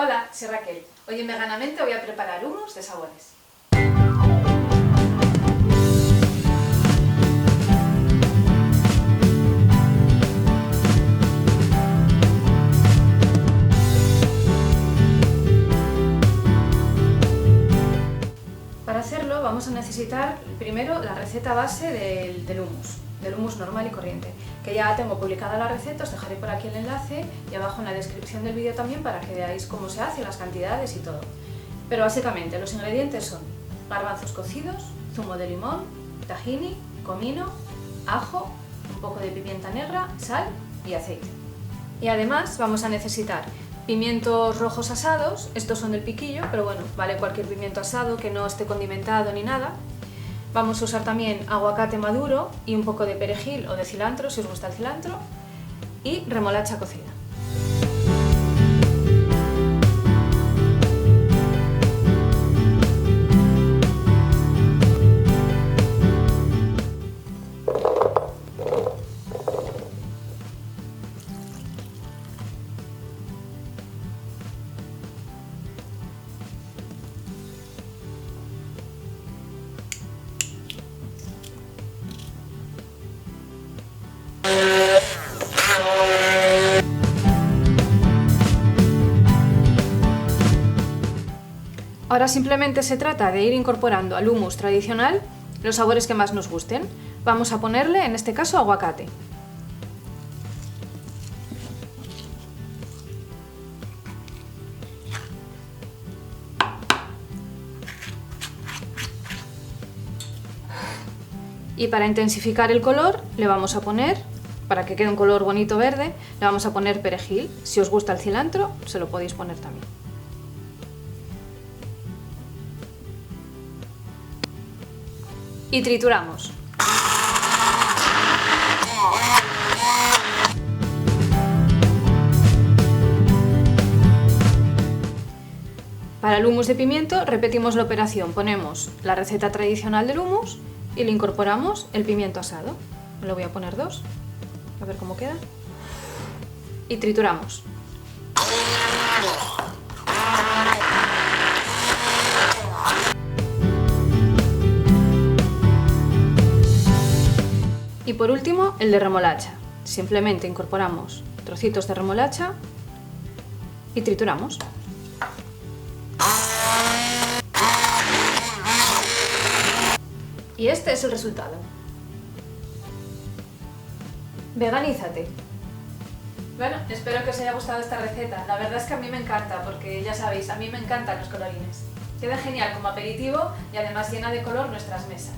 Hola, soy Raquel. Hoy en Veganamente voy a preparar hummus de sabores. Para hacerlo vamos a necesitar primero la receta base del hummus normal y corriente, que ya tengo publicada la receta, os dejaré por aquí el enlace y abajo en la descripción del vídeo también para que veáis cómo se hace, las cantidades y todo. Pero básicamente los ingredientes son garbanzos cocidos, zumo de limón, tahini, comino, ajo, un poco de pimienta negra, sal y aceite. Y además vamos a necesitar pimientos rojos asados, estos son del piquillo, pero bueno, vale cualquier pimiento asado que no esté condimentado ni nada. Vamos a usar también aguacate maduro y un poco de perejil o de cilantro, si os gusta el cilantro, y remolacha cocida. Ahora simplemente se trata de ir incorporando al hummus tradicional los sabores que más nos gusten. Vamos a ponerle, en este caso, aguacate. Y para intensificar el color le vamos a poner, para que quede un color bonito verde, le vamos a poner perejil. Si os gusta el cilantro, se lo podéis poner también. Y trituramos. Para el hummus de pimiento repetimos la operación, ponemos la receta tradicional del hummus y le incorporamos el pimiento asado. Me lo voy a poner 2, a ver cómo queda. Y trituramos. Y por último, el de remolacha. Simplemente incorporamos trocitos de remolacha y trituramos. Y este es el resultado. Veganízate. Bueno, espero que os haya gustado esta receta. La verdad es que a mí me encanta, porque ya sabéis, a mí me encantan los colorines. Queda genial como aperitivo y además llena de color nuestras mesas.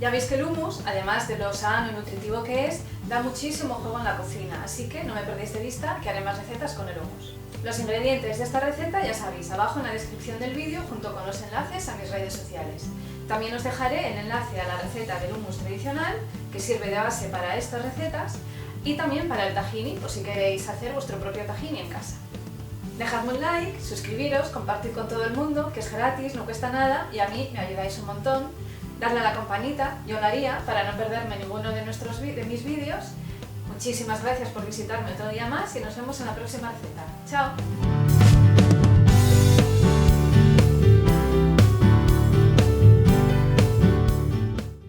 Ya veis que el hummus, además de lo sano y nutritivo que es, da muchísimo juego en la cocina, así que no me perdéis de vista que haré más recetas con el hummus. Los ingredientes de esta receta ya sabéis, abajo en la descripción del vídeo junto con los enlaces a mis redes sociales. También os dejaré el enlace a la receta del hummus tradicional, que sirve de base para estas recetas, y también para el tahini, por si queréis hacer vuestro propio tahini en casa. Dejadme un like, suscribiros, compartid con todo el mundo, que es gratis, no cuesta nada y a mí me ayudáis un montón. Darle a la campanita, yo lo haría para no perderme ninguno de mis vídeos. Muchísimas gracias por visitarme otro día más y nos vemos en la próxima receta. ¡Chao!